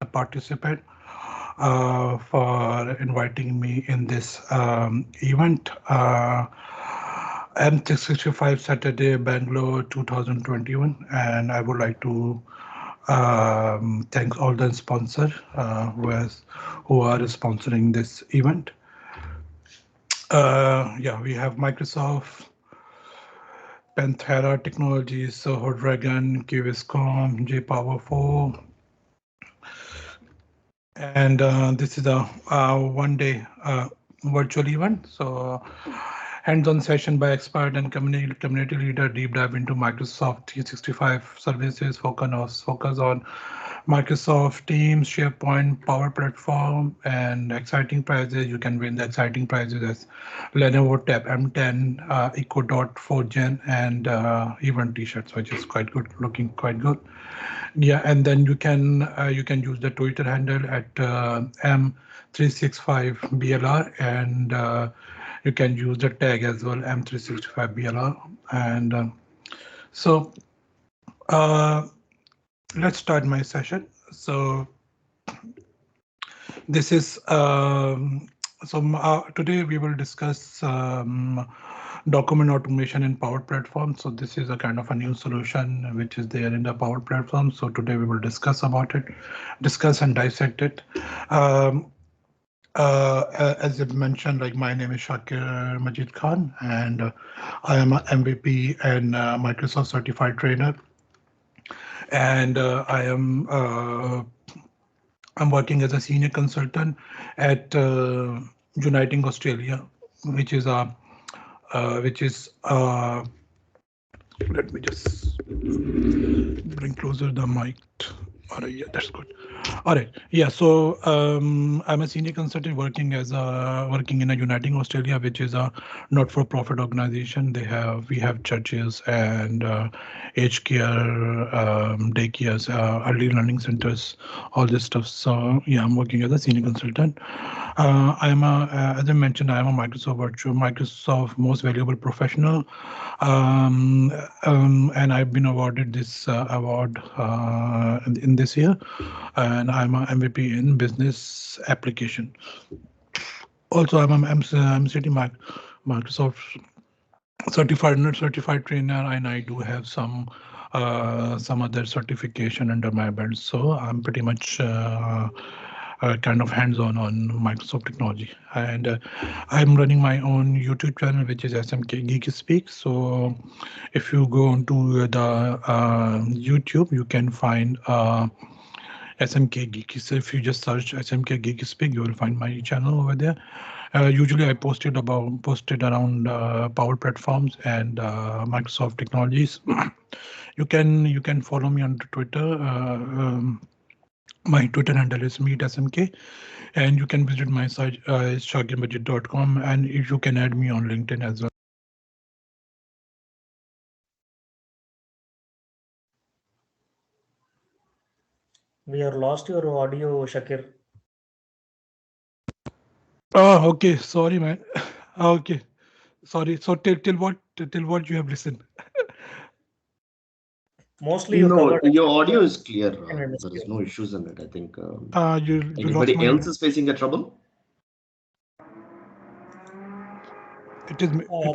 participant for inviting me in this event. M365 Saturday Bangalore 2021, and I would like to thank all the sponsors who are sponsoring this event. Yeah, we have Microsoft, Panthera Technologies, Soho Dragon, QSCom, J Power 4, and this is a one-day virtual event. So, hands-on session by expert and community leader, deep dive into Microsoft 365 services, focus on Microsoft Teams, SharePoint, Power Platform, and exciting prizes. You can win the exciting prizes as Lenovo Tab M10, Echo Dot 4 Gen, and even T-shirts, which is quite good, looking quite good. Yeah, and then you can use the Twitter handle at M365BLR, and you can use the tag as well, M365BLR. And so uh, let's start my session. So this is today we will discuss document automation in Power Platform. So this is a kind of a new solution which is there in the Power Platform. So today we will discuss about it, discuss and dissect it. Um, as I mentioned, like my name is Shakir Majeed Khan, and I am an MVP and Microsoft certified trainer, and I'm working as a senior consultant at Uniting Australia, which is a which is let me just bring closer the mic. All right, yeah, that's good. All right, yeah. So I'm a senior consultant working in a Uniting Australia, which is a not-for-profit organization. We have churches and aged care, daycares, early learning centers, all this stuff. So yeah, I'm working as a senior consultant. As I mentioned, I am a Microsoft Most Valuable Professional, and I've been awarded this award in this year, and I'm a MVP in business application. Also, I'm sitting Microsoft certified trainer, and I do have some other certification under my belt. So I'm pretty much kind of hands-on on Microsoft technology, and I'm running my own YouTube channel, which is SMK Geek Speak. So if you go onto the YouTube, you can find SMK Geek. So if you just search SMK Geek Speak, you will find my channel over there. Usually, I posted around Power Platforms and Microsoft technologies. You can follow me on Twitter. My Twitter handle is meetsmk, and you can visit my site shakirmajid.com, and if you can add me on LinkedIn as well. We are lost your audio, Shakir. Oh, okay. Sorry, man. Okay. Sorry. So till what you have listened? Mostly you No, covered. your audio is clear. And I missed There is you. no issues in it. I think You lost anybody my. else is facing a trouble. It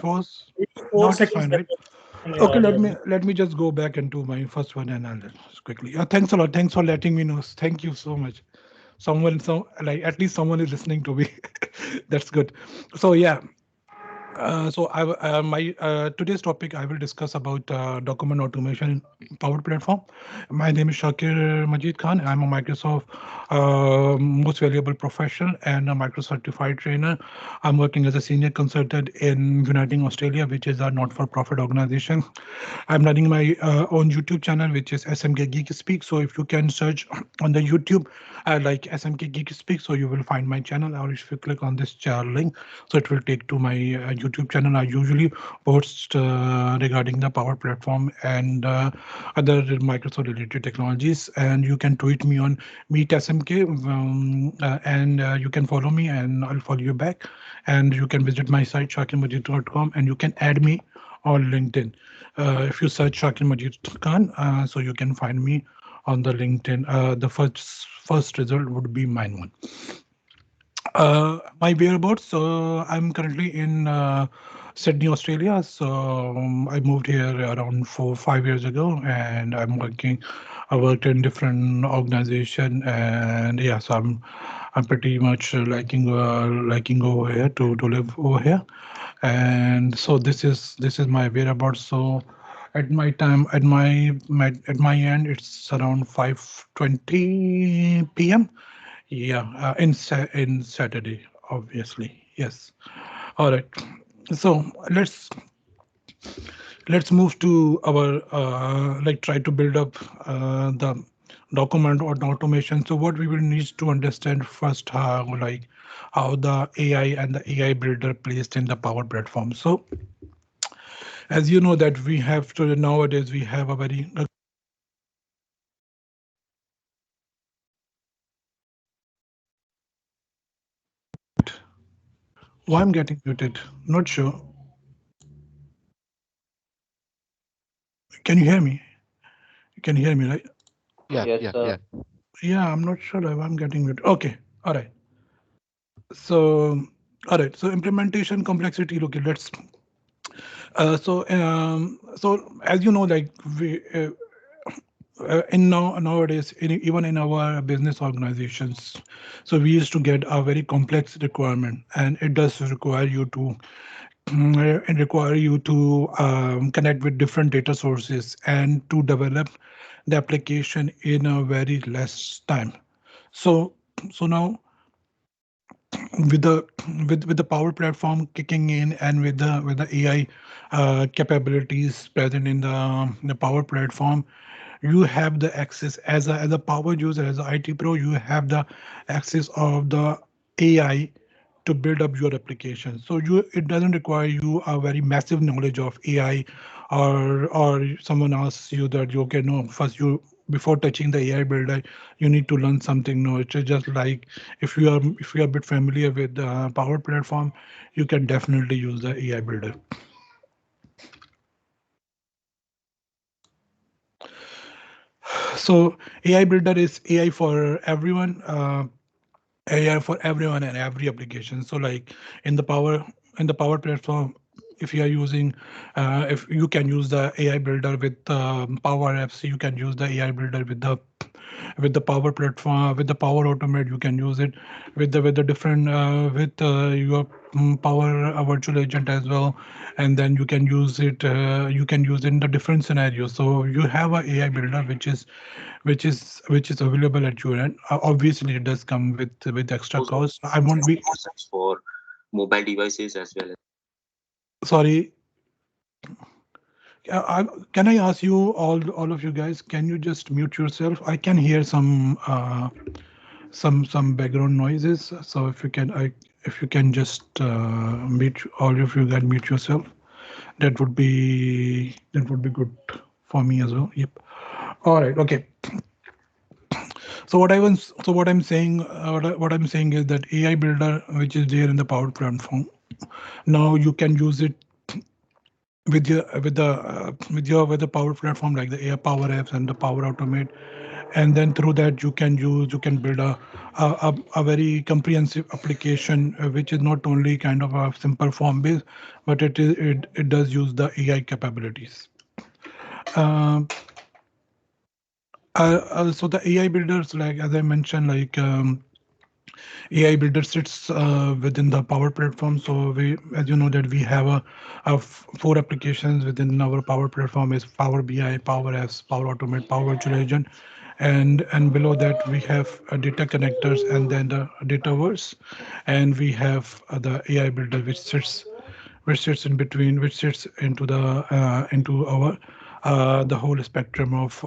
was It's four not is seconds fine, left right? in your Okay, audio. let me just go back into my first one, and I'll just quickly. Thanks a lot. Thanks for letting me know. Thank you so much. So like at least someone is listening to me. That's good. So yeah, my today's topic I will discuss about document automation in Power Platform. My name is Shakir Majid Khan. I'm a Microsoft most valuable professional and a Microsoft certified trainer. I'm working as a senior consultant in Uniting Australia, which is a not-for-profit organization. I'm running my own YouTube channel, which is SMK Geek Speak. So if you can search on the YouTube like SMK Geek Speak, so you will find my channel. Or if you click on this link, so it will take to my YouTube channel. I usually post regarding the Power Platform and other Microsoft related technologies. And you can tweet me on Meet SMK, and you can follow me, and I'll follow you back. And you can visit my site shakirmajid.com, and you can add me on LinkedIn. If you search Shakir Majid Khan, so you can find me on the LinkedIn. The first result would be mine one. My whereabouts. So I'm currently in Sydney, Australia. So I moved here around 4 5 years ago, and I'm working. I worked in different organization, and yeah, so I'm pretty much liking over here to live over here, and so this is my whereabouts. So at my end, it's around 5:20 p.m. Yeah, in Saturday, obviously. Yes. All right. So let's move to our like try to build up the document or the automation. So what we will need to understand first how the AI and the AI builder placed in the Power Platform. So as you know that we have to nowadays we have a very why I'm getting muted. Not sure. Can you hear me? You can hear me, right? Yeah, Yes, yeah, yeah. Yeah, I'm not sure if I'm getting muted. Okay. All right. So, all right. So implementation complexity. Okay, let's. So as you know, like in nowadays, even in our business organizations, so we used to get a very complex requirement, and it does require you to connect with different data sources and to develop the application in a very less time. So, so now with the with the Power Platform kicking in and with the AI capabilities present in the Power Platform, you have the access as a power user, as a IT pro, you have the access of the AI to build up your application. So it doesn't require you a very massive knowledge of AI, or someone asks you that you okay no first you before touching the AI builder you need to learn something. No, it's just like if you are a bit familiar with the Power Platform, you can definitely use the AI builder. So AI builder is AI for everyone. AI for everyone and every application. So like in the Power Platform, if you are using, if you can use the AI builder with Power Apps, you can use the AI builder with the Power Platform, with the Power Automate. You can use it with the different with your Power Virtual Agent as well, and then you can use it. You can use it in the different scenarios. So you have a AI builder which is available at your end. Obviously, it does come with extra cost. I won't be for mobile devices as well as sorry. Can I ask you all of you guys? Can you just mute yourself? I can hear some background noises. So if you can just mute all of you guys mute yourself, that would be good for me as well. Yep. All right. Okay. What I'm saying is that AI builder, which is there in the Power Platform, now you can use it with the Power Platform like the AI Power Apps and the Power Automate, and then through that you can build a very comprehensive application which is not only kind of a simple form based, but it does use the AI capabilities. Um, so the AI builders, like as I mentioned, like AI Builder sits within the Power Platform. So as you know, that we have four applications within our Power Platform is Power BI, Power Apps, Power Automate, Power Virtual Agent, and below that we have data connectors and then the Dataverse, and we have the AI Builder which sits in between, which sits into our the whole spectrum of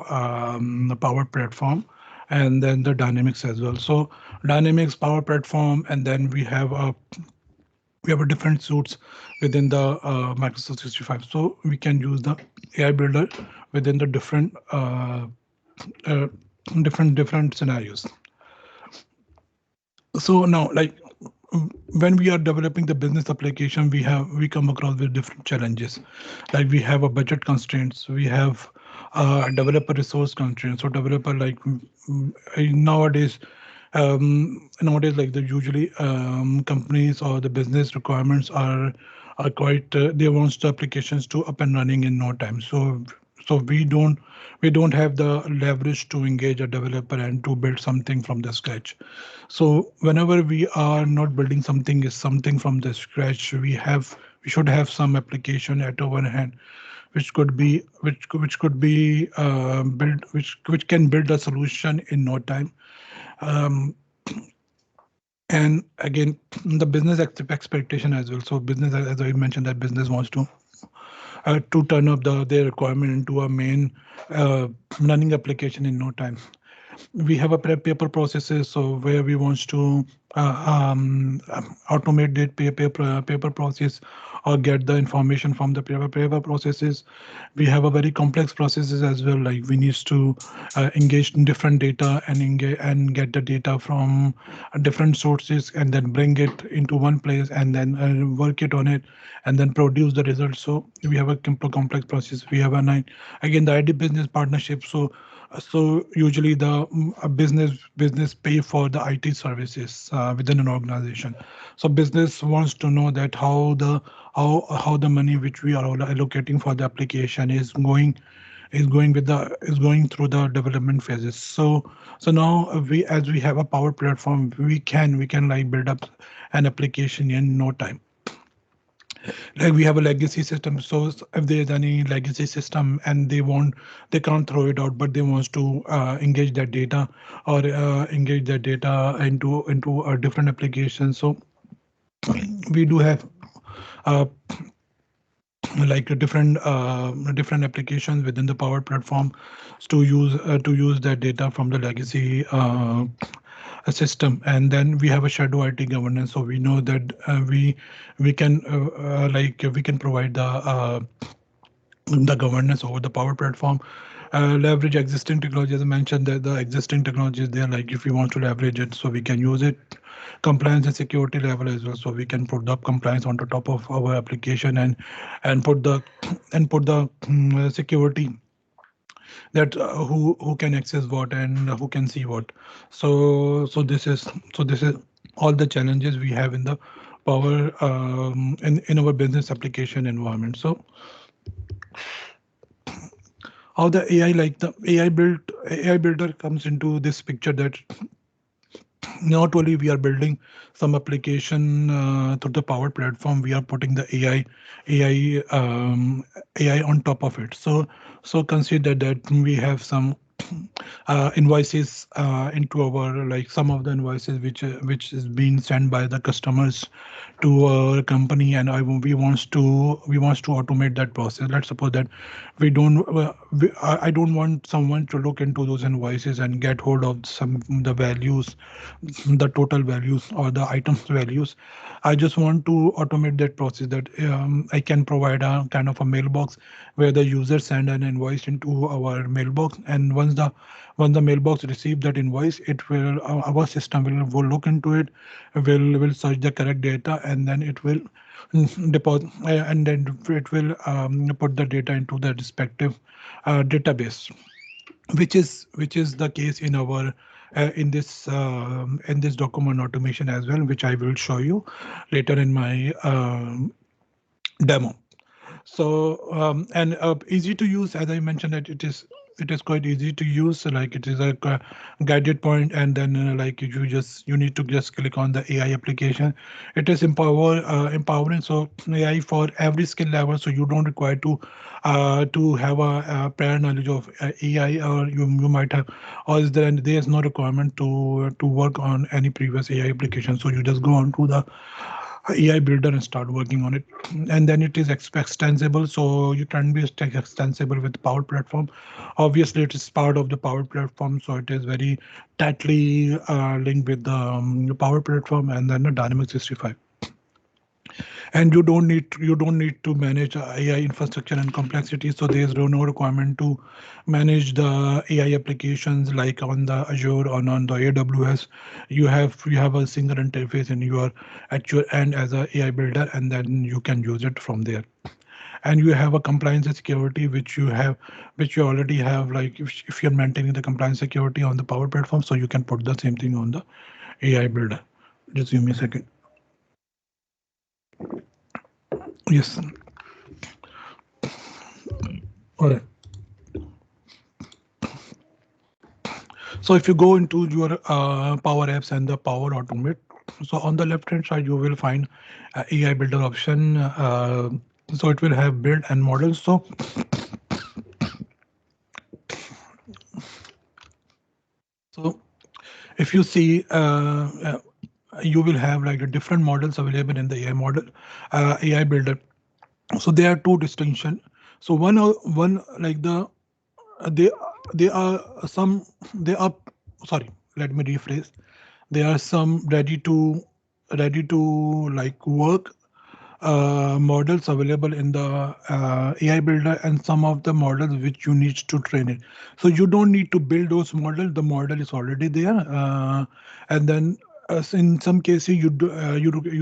the Power Platform, and then the Dynamics as well. So Dynamics, Power Platform, and then we have a different suits within the Microsoft 365. So we can use the AI Builder within the uh, different scenarios. So now, like when we are developing the business application, we come across with different challenges. Like we have a budget constraints, we have developer resource constraints. So developer nowadays, nowadays like the usually companies or the business requirements are quite they wants the applications to up and running in no time. So we don't have the leverage to engage a developer and to build something from the scratch. So whenever we are not building something from the scratch, we should have some application at our hand, which could be built, which can build a solution in no time. Um, and again, the business expectation as well. So business, as I mentioned, that business wants to turn up their requirement into a main uh, running application in no time. We have a paper processes, so where we wants to automate that paper process or get the information from the paper processes. We have a very complex processes as well, like we needs to engage in different data and engage and get the data from different sources and then bring it into one place and then work it on it and then produce the results. So we have a complex process. We have again the ID business partnership. So usually the a business pay for the IT services within an organization. So business wants to know that how the money which we are allocating for the application is going through the development phases. So now we have a power platform, we can like build up an application in no time. Like we have a legacy system, so if there's any legacy system and they can't throw it out, but they wants to engage that data or engage that data into a different application. So we do have uh, like different applications within the power platform to use that data from the legacy system. And then we have a shadow IT governance, so we know that we can we can provide the governance over the power platform, leverage existing technology. As I mentioned, that the existing technology is there, like if we want to leverage it, so we can use it. Compliance and security level as well, so we can put the compliance on the top of our application and put the security, that who can access what and who can see what. So this is all the challenges we have in the power in our business application environment. So how the AI, like the AI builder comes into this picture, that not only we are building some application through the power platform, we are putting the AI on top of it. So consider that we have some invoices into our, like some of the invoices which is being sent by the customers to our company, and we wants to automate that process. Let's suppose that we don't I don't want someone to look into those invoices and get hold of some the values, the total values or the items values. I just want to automate that process, that I can provide a kind of a mailbox where the user send an invoice into our mailbox, and once the mailbox receive that invoice, it will our system will look into it, will search the correct data, and then it will deposit, and then it will put the data into the respective database, which is the case in our in this document automation as well, which I will show you later in my demo. So and easy to use, as I mentioned, that it is quite easy to use. So, like it is a guided point, and then you need to just click on the AI application. It is empowering. So AI for every skill level. So you don't require to have a prior knowledge of AI, or you might have, or there's no requirement to work on any previous AI application. So you just go on to the AI builder and start working on it, and then it is extensible. So you can be extensible with Power Platform. Obviously, it is part of the Power Platform, so it is very tightly linked with the Power Platform and then the Dynamics 365. And you don't need to manage AI infrastructure and complexity. So there's no requirement to manage the AI applications like on the Azure or on the AWS. You have a single interface and you are at your end as a AI builder, and then you can use it from there. and you have a compliance and security which you already have, like if you're maintaining the compliance security on the Power Platform, so you can put the same thing on the AI builder. Just give me a second. Yes. All right. So if you go into your Power Apps and the Power Automate, so on the left hand side you will find AI Builder option. So it will have build and models. So if you see, you will have like the different models available in the AI model, AI Builder. So there are two distinction. So one like they they are some they are sorry, let me rephrase. There are some ready to like work models available in the AI builder, and some of the models which you need to train it. So you don't need to build those models. The model is already there, and then in some cases you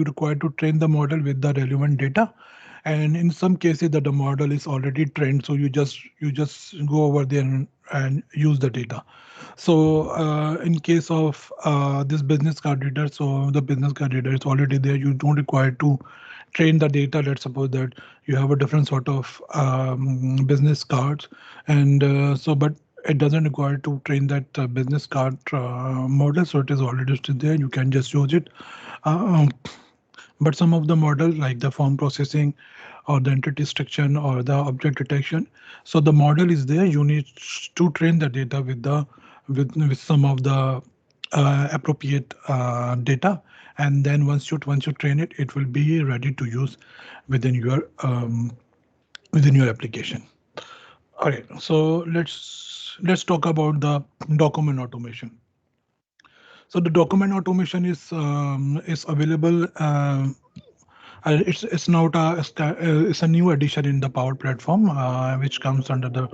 require to train the model with the relevant data, and in some cases that the model is already trained, so you just go over there and use the data. So in case of this business card reader, so the business card reader is already there. You don't require to train the data. Let's suppose that you have a different sort of business cards, and but it doesn't require to train that business card model, so it is already still there. You can just use it. Uh, but some of the models like the form processing or the entity detection or the object detection, so the model is there. You need to train the data with some of the appropriate data, and then once you train it, it will be ready to use within your within your application. All right, so let's talk about the document automation. So the document automation is available. It's not it's a new addition in the Power Platform, which comes under the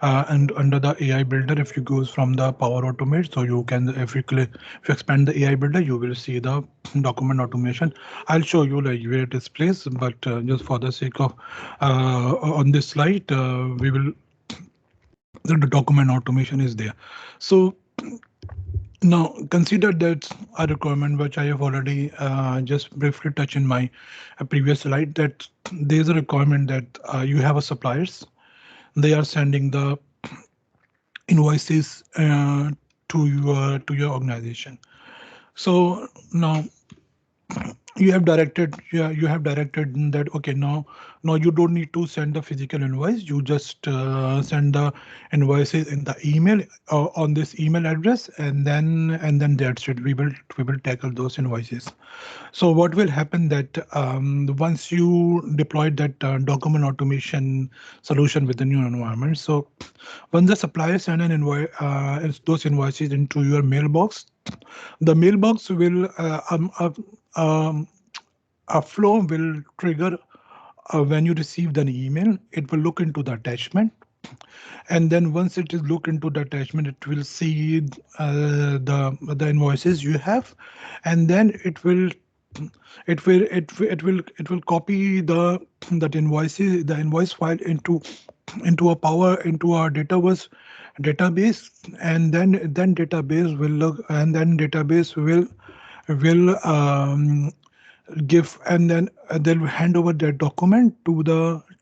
and under the AI Builder. If you goes from the Power Automate, so you can if you expand the AI Builder, you will see the document automation. I'll show you like where it is placed, but just for the sake of on this slide, we will the document automation is there. So now, consider that a requirement which I have already just briefly touched in my previous slide, that there is a requirement that you have a suppliers. They are sending the invoices to your organization. So now you have directed that, okay, now you don't need to send the physical invoice. You just send the invoices in the email on this email address, and then that's it. We will tackle those invoices. So what will happen that once you deploy that document automation solution within your environment, so when the supplier send an invoice, those invoices into your mailbox, the mailbox will a flow will trigger when you receive an email. It will look into the attachment, and then once it is look into the attachment, it will see the invoices you have, and then it will copy that invoices the invoice file into our database, and then database will look, and then database will give, and then they'll hand over that document to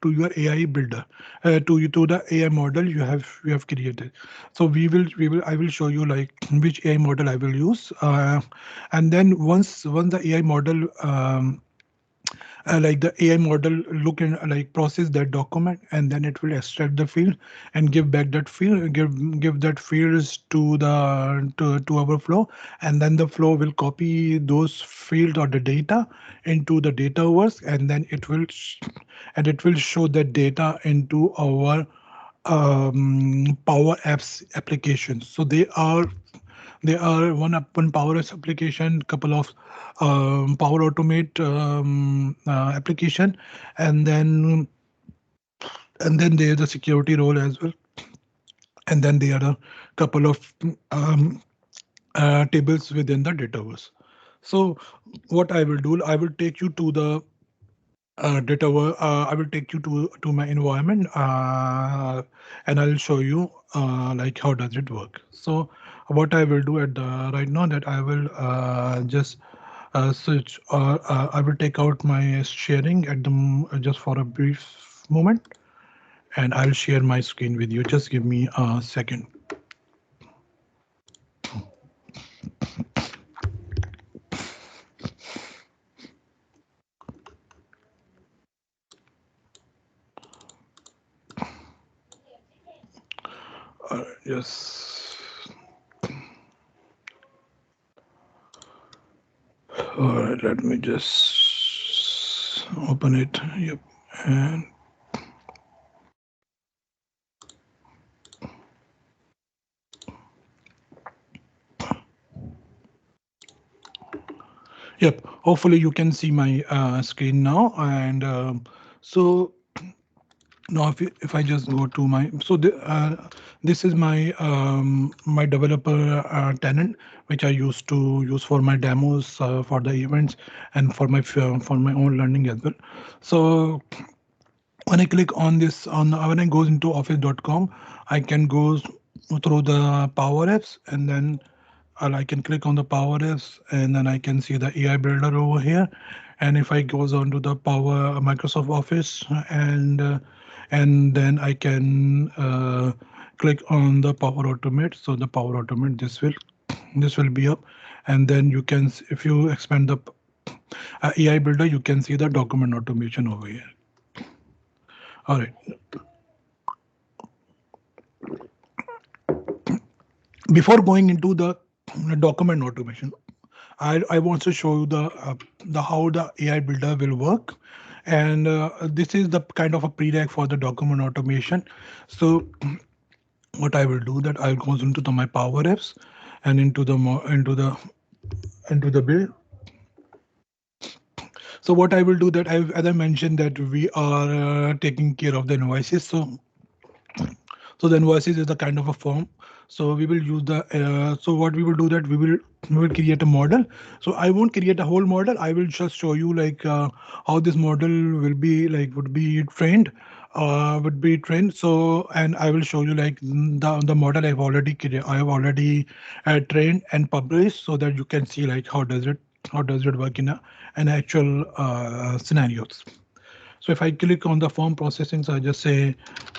your AI builder, to the AI model you have created. So we will I will show you like which AI model I will use, and then once the AI model like the AI model look and like process that document, and then it will extract the field and give back that field, give that fields to our flow, and then the flow will copy those field or the data into the dataverse, and then it will show that data into our Power Apps applications. So they are one Power Apps application, couple of Power Automate application, and then there's a security role as well, and then there are a couple of tables within the Dataverse. So what I will do, I will take you to the I will take you to my environment, and I'll show you like how does it work. So what I will do at the right now that I will just switch, or I will take out my sharing at the just for a brief moment, and I'll share my screen with you. Just give me a second. Yes. All right, let me just open it. Yep. And yep, hopefully you can see my screen now. And so now if I just go to my, so this is my my developer tenant, which I used to use for my demos, for the events, and for my own learning as well. So when I click on this, on when I go into office.com, I can go through the power apps, and then I can click on the power apps, and then I can see the AI builder over here. And if I goes on to the power Microsoft Office, and then I can click on the power automate. So the power automate, this will be up, and then you can if you expand the AI builder, you can see the document automation over here. All right. Before going into the document automation, I want to show you the how the AI builder will work, and this is the kind of a prereq for the document automation. So what I will do that I'll go into my power apps and into the build. So what I will do that as I mentioned that we are taking care of the invoices. So the invoices is the kind of a form. So we will use the so what we will do that we will create a model. So I won't create a whole model. I will just show you like how this model will be like would be trained. So and I will show you like the model I have already trained and published, so that you can see like how does it work in an actual scenarios. So if I click on the form processing, so I just say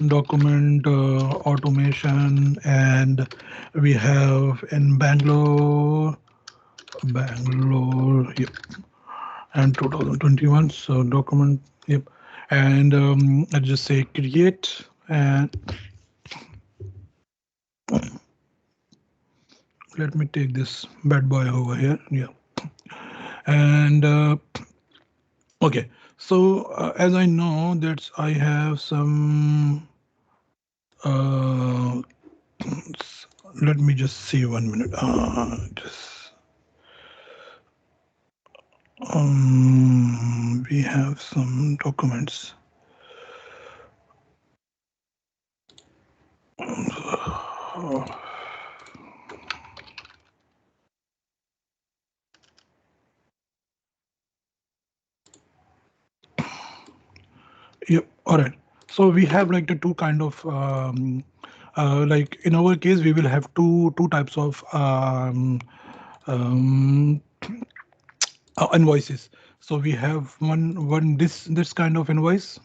document automation, and we have in Bangalore, yep, and 2021. So document, yep, and I just say create, and let me take this bad boy over here, yeah, and okay. So as I know that I have some. Uh, Let me just see 1 minute. We have some documents. Yep. All right. So we have like the two kind of like in our case we will have two types of um, invoices. So we have one this kind of invoice.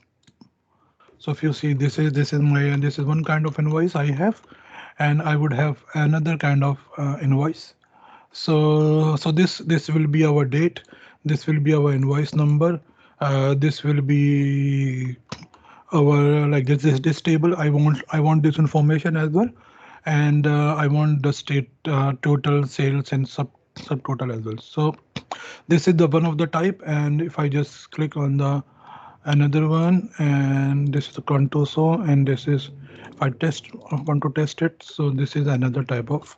So if you see this is one kind of invoice I have, and I would have another kind of invoice. So this will be our date. This will be our invoice number. This will be our like this table. I want this information as well, and I want the state total sales and subtotal as well. So this is the one of the type, and if I just click on the another one, and this is the contour, so and this is if I want to test it, so this is another type of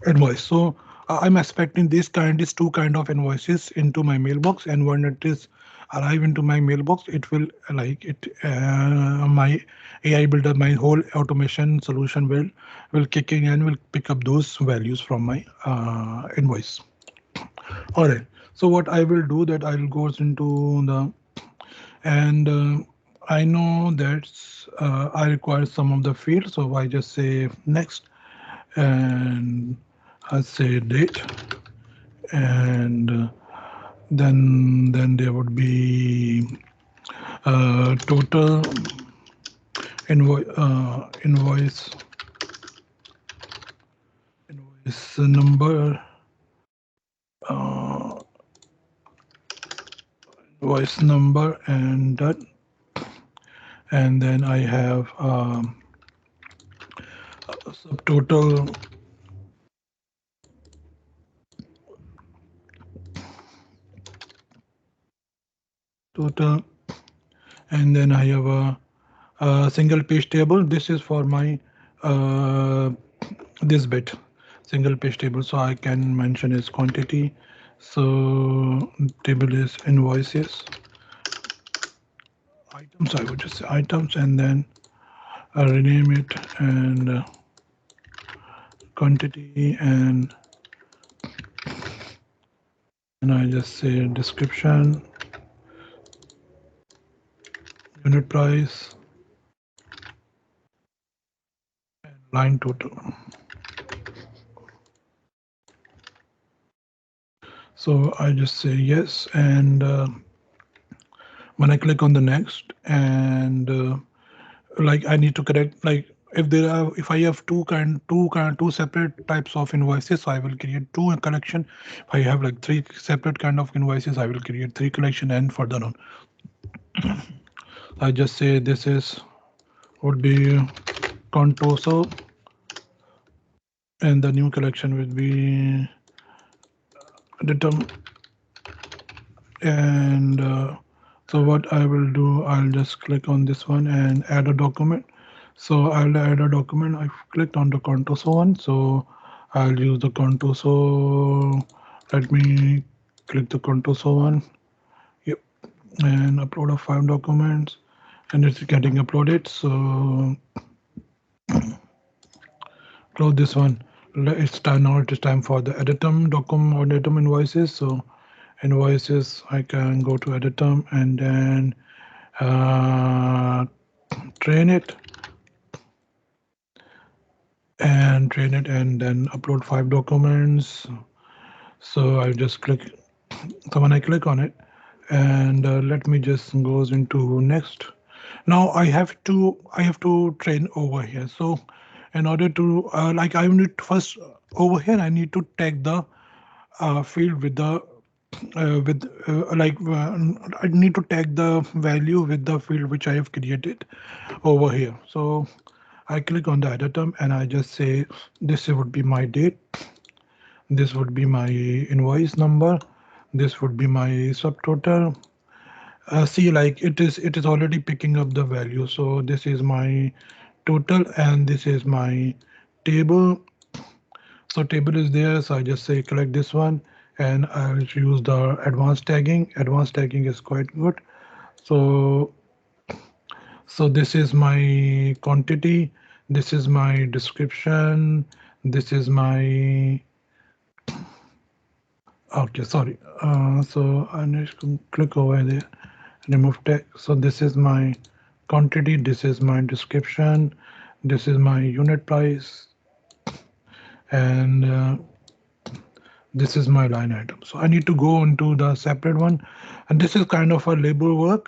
invoice. So I'm expecting these two kind of invoices into my mailbox, and when it is arrive into my mailbox, it will like it my AI builder, my whole automation solution will kick in and will pick up those values from my invoice. All right. So what I will do that I'll go into the and I know that I require some of the fields, so I just say next, and I say date, and then there would be total invoice number, uh, invoice number, and done. And then I have subtotal total, and then I have a single page table. This is for my uh, this bit single page table, so I can mention its quantity. So table is invoices items. I would just say items, and then rename it, and quantity, and I just say description, unit price, line total. So I just say yes, and when I click on the next, and like I need to correct, like if I have two separate types of invoices, so I will create two collection. If I have like three separate kind of invoices, I will create three collection, and further on. I just say this is would be Contoso, and the new collection will be Determ, and so what I will do, I'll just click on this one and add a document. So I'll add a document. I've clicked on the Contoso one, so I'll use the Contoso. Let me click the Contoso one. Yep, and upload a file documents, and it's getting uploaded. So close this one. It's time now. It is time for the editum document or editum invoices. So invoices, I can go to editum and then uh, train it and then upload 5 documents. So I just click. So when I click on it, and let me just goes into next. Now I have to train over here. So in order to like I need to first over here, I need to tag the field with the I need to tag the value with the field which I have created over here. So I click on the editor and I just say this would be my date, this would be my invoice number, this would be my subtotal. See, like it is already picking up the value. So this is my total and this is my table. So table is there, so I just say select this one and I'll use the advanced tagging. Advanced tagging is quite good. So this is my quantity, this is my description, this is my okay, sorry. So I need to click over there, remove tag. So this is my quantity, this is my description, this is my unit price, and this is my line item. So I need to go into the separate one, and this is kind of a label work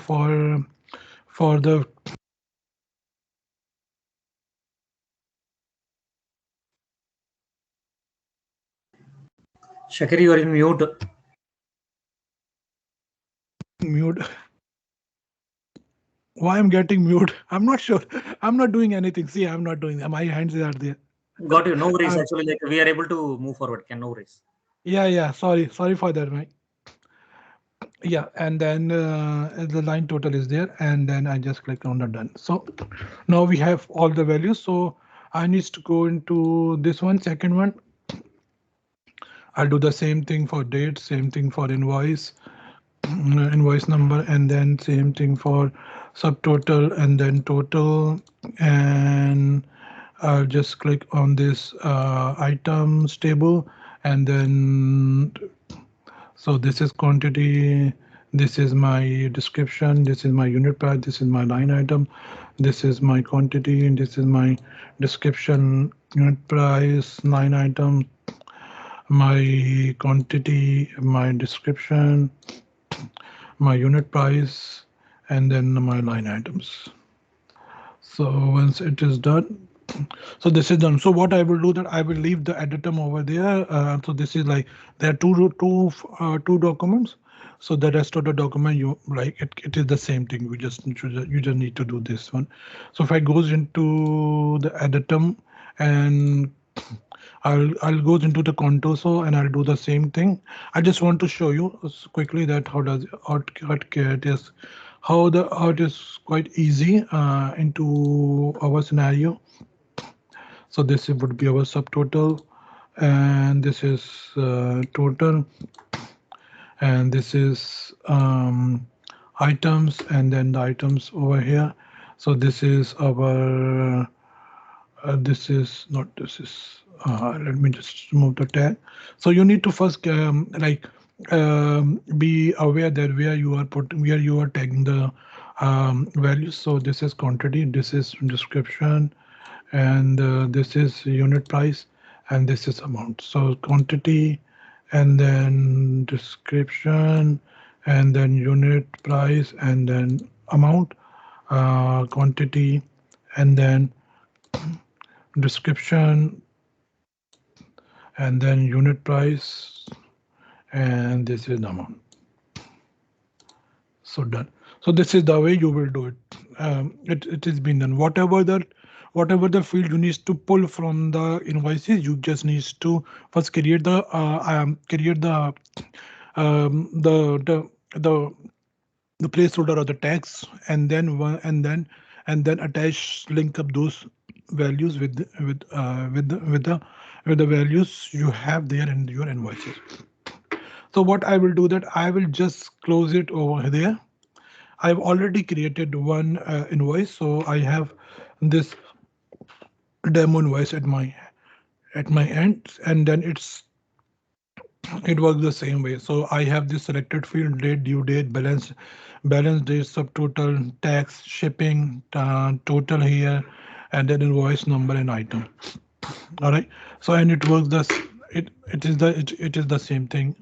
for the Shakir, you are in mute. mute. Why I'm getting mute? I'm not sure. I'm not doing anything. See, I'm not doing that. My hands are there. Got you. No worries. Um, Actually, like we are able to move forward. Can no worries. yeah. Sorry for that, Mike. Yeah, and then the line total is there, and then I just click on the done. So now we have all the values. So I need to go into this one, second one. I'll do the same thing for date, same thing for invoice, invoice number, and then same thing for subtotal and then total. And I'll just click on this items table, and then so this is quantity, This is my description. This is my unit price. This is my line item. This is my quantity. And this is my description, unit price, line item, my quantity, my description, my unit price, and then my line items. So once it is done, so this is done. So what I will do that I will leave the editor over there. So this is like there are two documents. So the rest of the document you like it is the same thing. You just need to do this one. So if I goes into the editor and I'll goes into the contoso and I'll do the same thing. I just want to show you quickly that how it is how it is quite easy into our scenario. So this would be our subtotal, and this is total, and this is items, and then the items over here. So this is our this is not this is let me just remove the tag. So you need to first be aware that where you are tagging the values. So this is quantity, this is description, and this is unit price, and this is amount. So quantity, and then description, and then unit price, and then amount, quantity, and then description, and then unit price, and this is the amount. So done. So this is the way you will do it. It has been done. Whatever the field you need to pull from the invoices, you just needs to first create the the placeholder or the tags, and then attach link up those values with the values you have there in your invoices. So what I will do that I will just close it over there. I've already created one invoice, so I have this demo invoice at my end, and then it works the same way. So I have this selected field, date, due date, balance date, subtotal, tax, shipping, total here, and then invoice number and item. All right. So and it works it is the same thing.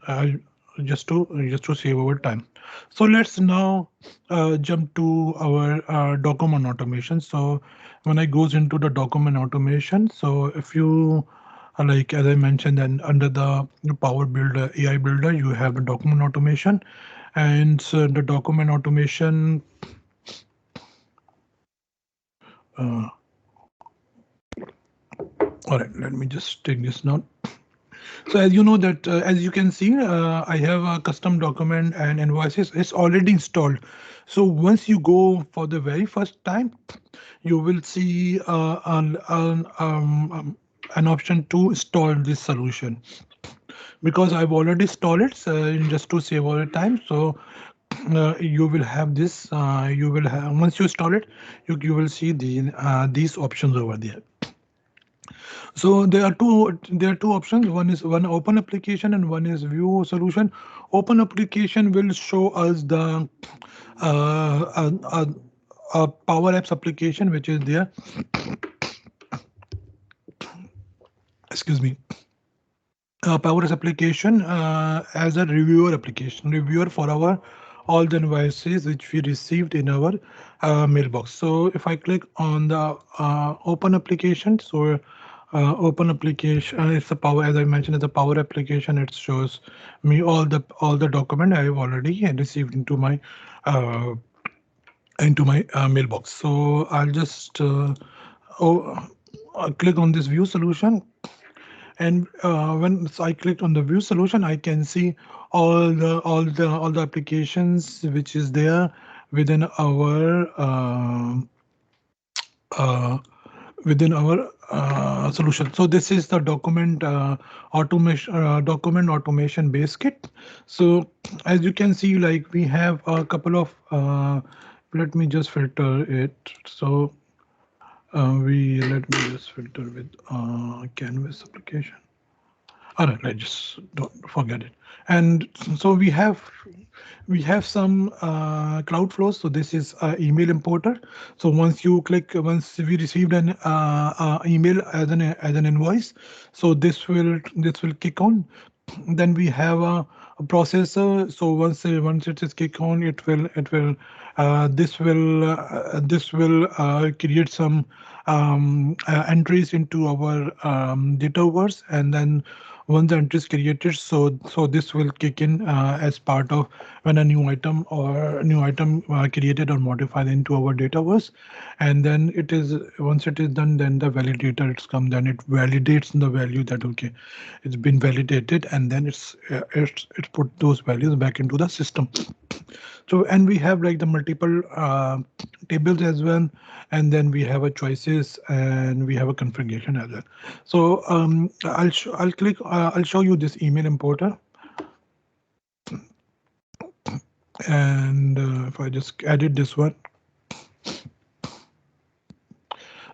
Just to save our time. So let's now jump to our document automation. So when I goes into the document automation, so if you like as I mentioned, then under the Power Builder AI Builder, you have the document automation, and so the document automation. Uh, all right, let me just take this now. So as you know that as you can see, I have a custom document and invoices. It's already installed. So once you go for the very first time, you will see an option to install this solution. Because I've already installed it just to save all the time. So you will have this. You will have once you install it, you will see these options over there. So there are two options. One is one open application and one is view solution. Open application will show us the Power Apps application which is there. Excuse me. Power Apps application as a reviewer for our all the invoices which we received in our mailbox. So if I click on the open application, so open application, it's a power, as I mentioned, it's a power application. It shows me all the document I have already received uh, into my mailbox. So I'll just oh, click on this view solution, and when I clicked on the view solution, I can see all the applications which is there within our uh, solution. So this is the document automation base kit. So as you can see, like we have a couple of let me just filter it. So we let me just filter with canvas application. All right, let's just don't forget it. And so we have some cloud flows. So this is email importer. So once we received an email as an invoice, so this will kick on. Then we have a processor. So once it is kick on, this will create some entries into our dataverse, and then once the entry is created, so this will kick in as part of when a new item created or modified into our dataverse. And then it is once it is done, then the validator it's come, then it validates the value that okay, it's been validated, and then it's put those values back into the system. So, and we have like the multiple tables as well, and then we have a choices, and we have a configuration as well. So I'll show you this email importer, and if I just edit this one.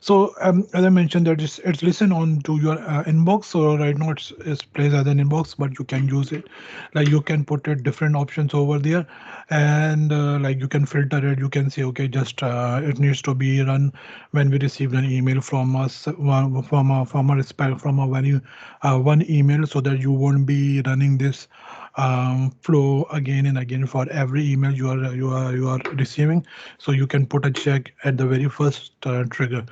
So as I mentioned, that it's listen on to your inbox. So right now it's placed as an inbox, but you can use it, like you can put it different options over there, and like you can filter it. You can say okay, just it needs to be run when we receive an email from us from a very one email, so that you won't be running this flow again and again for every email you are receiving. So you can put a check at the very first trigger,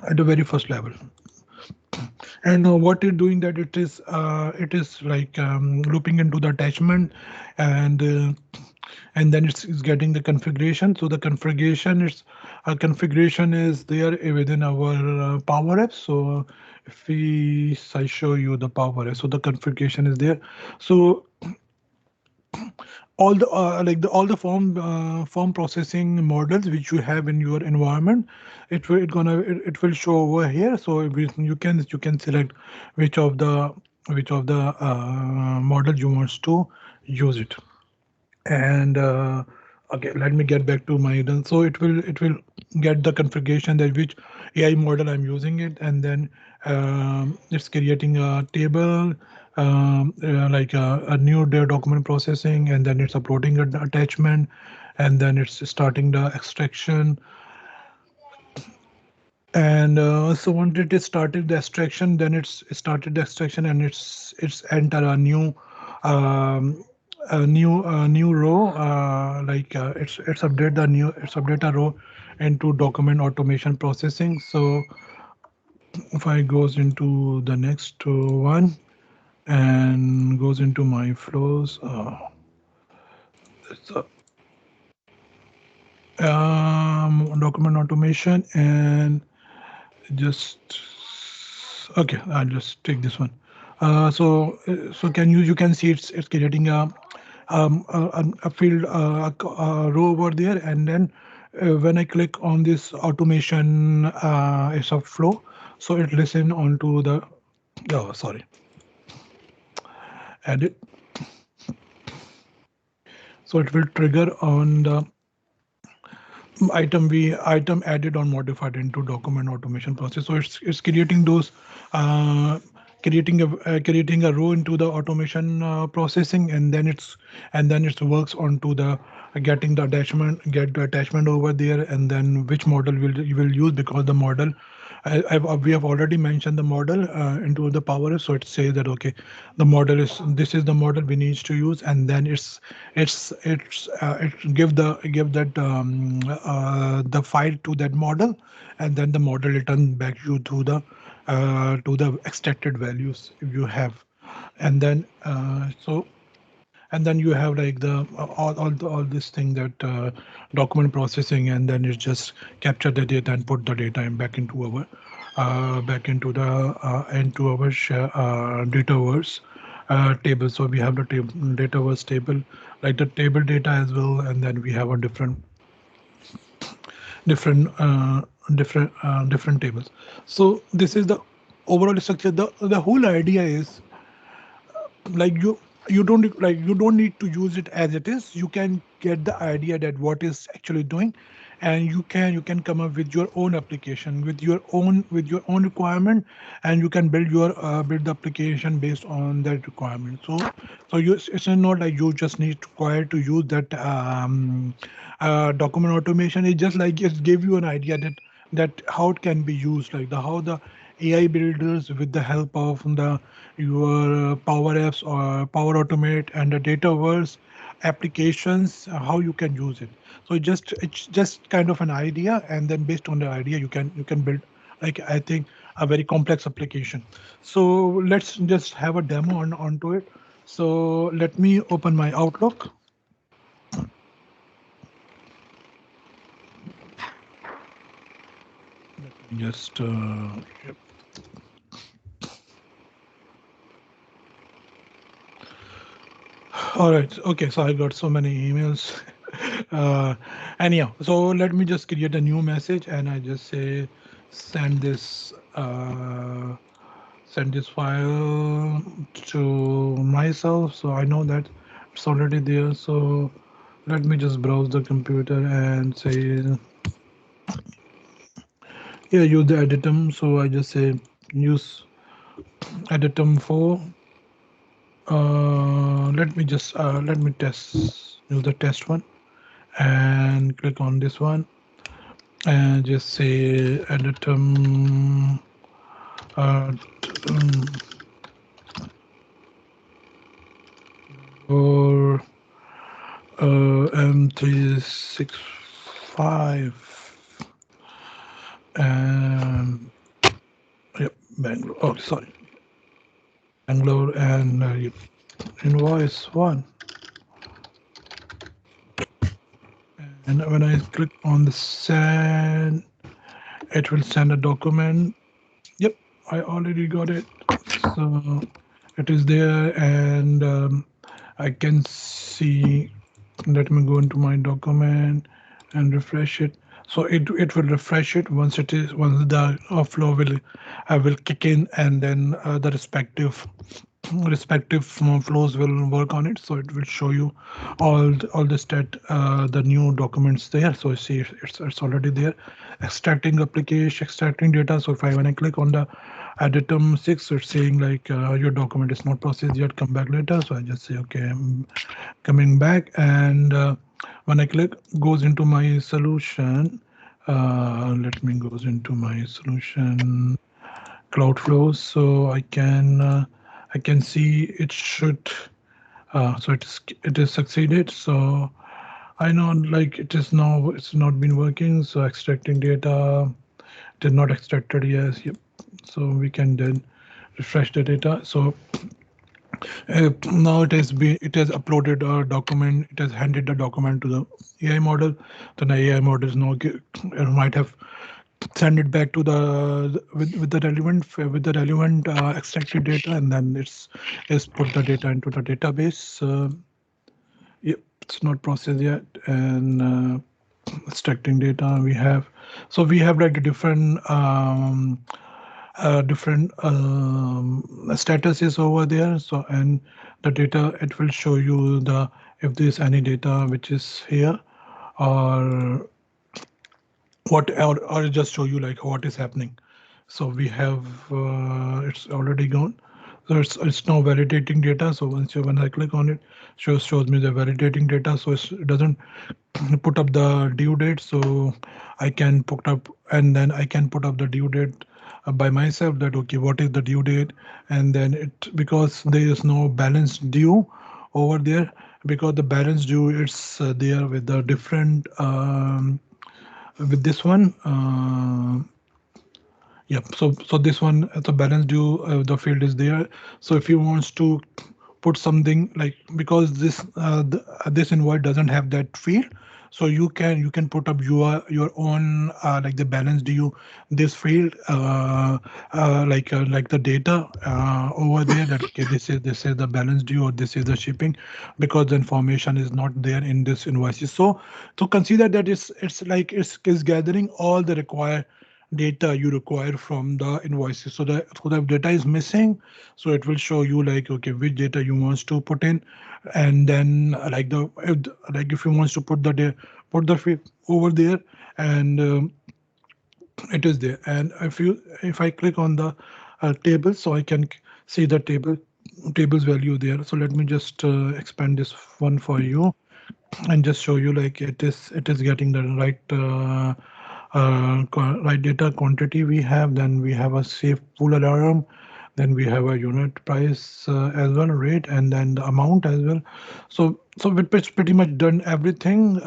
at the very first level. And what it's doing, that it is like looping into the attachment, and and then it's getting the configuration. So the configuration is there within our power apps. So if I show you the power app, so the configuration is there. So all the all the form processing models which you have in your environment, it will show over here. So you can select which of the models you want to use it. And okay, let me get back to my done. So it will get the configuration that which AI model I'm using it, and then it's creating a table, like a new document processing, and then it's uploading an attachment, and then it's starting the extraction. And so once it is started the extraction, then it's started the extraction, and it's enter um, a new row, like it's update a row into document automation processing. So if I goes into the next one and goes into my flows, so, document automation, and just okay, I'll just take this one. So you can see it's creating a field, a row over there, and then when I click on this automation, it's a flow, so it listen onto the, oh sorry, edit. So it will trigger on the item added or modified into document automation process. So it's creating those uh, creating a row into the automation processing, and then it works onto the get the attachment over there, and then which model you will use, because the model, we have already mentioned the model into the power. So it says that okay, this is the model we need to use, and then it give that the file to that model, and then the model return back you to the extracted values if you have. And then you have like the all this thing, that document processing, and then it just capture the data and put the data back into our dataverse table. So we have the dataverse table, like the table data as well, and then we have a different uh, different tables. So this is the overall structure. The whole idea is like you don't need to use it as it is. You can get the idea that what is actually doing, and you can come up with your own application with your own requirement, and you can build the application based on that requirement. So it's not like you just need to require to use that document automation. It just like it give you an idea that how it can be used, like the how the AI builders with the help of the your Power Apps or Power Automate and the Dataverse applications, how you can use it. So it's just kind of an idea, and then based on the idea, you can build, like, I think, a very complex application. So let's just have a demo onto it. So let me open my Outlook. Just yep. All right. Okay. So I got so many emails. Anyhow, so let me just create a new message, and I just say send this send this file to myself. So I know that it's already there. So let me just browse the computer and say, yeah, use the editum. So I just say use editum for. Let me test use the test one and click on this one and just say editum um, or M365 and yep, Bangalore. Oh, sorry, Bangalore and yep, invoice one. And when I click on the send, it will send a document. Yep, I already got it. So it is there, and I can see. Let me go into my document and refresh it. So it will refresh it once the flow will will kick in, and then the respective flows will work on it. So it will show you all the stat the new documents there. So see, it's already there. Extracting application, extracting data. So if I when I click on the Additum 6, it's saying like your document is not processed yet, come back later. So I just say okay, I'm coming back, and when I click goes into my solution. Let me goes into my solution cloud flows, so I can see it should so it is succeeded. So I know, like, it is now, it's not been working. So extracting data, it is not extracted. Yes, yep. So we can then refresh the data. So now it has uploaded a document. It has handed the document to the AI model. Then the AI model is now might have send it back to the with the relevant extracted data, and then it's put the data into the database. Yep, it's not processed yet, and extracting data we have. So we have like different statuses over there. So and the data, it will show you the if there's any data which is here, or or just show you like what is happening. So we have it's already gone. So it's now validating data. So when I click on it, shows me the validating data. So it doesn't put up the due date. So I can put up, and then I can put up the due date by myself, that okay, what is the due date. And then it, because there is no balance due over there, because the balance due, it's there with the different with this one. Yep. So this one, the balance due, the field is there. So if you wants to put something like, because this invoice doesn't have that field, so you can put up your own like the balance due this field, like the data over there, that okay, this is the balance due, or this is the shipping, because the information is not there in this invoices. So consider that it's like it's gathering all the required data you require from the invoices. So the data is missing, so it will show you like, okay, which data you wants to put in, and then like if you wants to put put the fee over there, and it is there. And if I click on the table, so I can see the table's value there. So let me just expand this one for you and just show you like it is getting the right data quantity we have. Then we have a safe pool alarm, then we have a unit price as well, rate, and then the amount as well. It's pretty much done everything,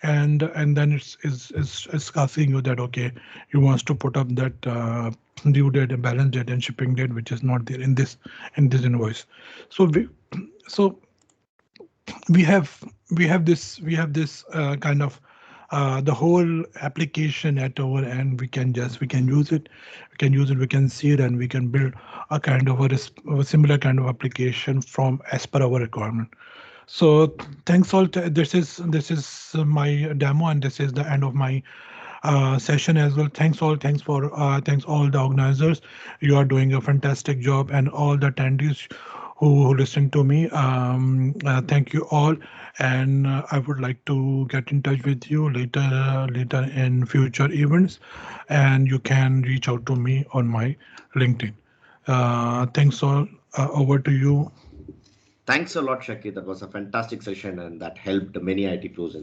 and then it's asking you that, okay, you wants to put up that due date and balance date and shipping date, which is not there in this invoice. So so we have this kind of the whole application at our end. We can use it, we can see it, and we can build a kind of a similar kind of application from as per our requirement. So thanks all. This is my demo, and this is the end of my session as well. Thanks all the organizers. You are doing a fantastic job, and all the attendees who listen to me. Thank you all, and I would like to get in touch with you later in future events, and you can reach out to me on my LinkedIn. Thanks all. Over to you. Thanks a lot, Shakir. That was a fantastic session and that helped many IT pros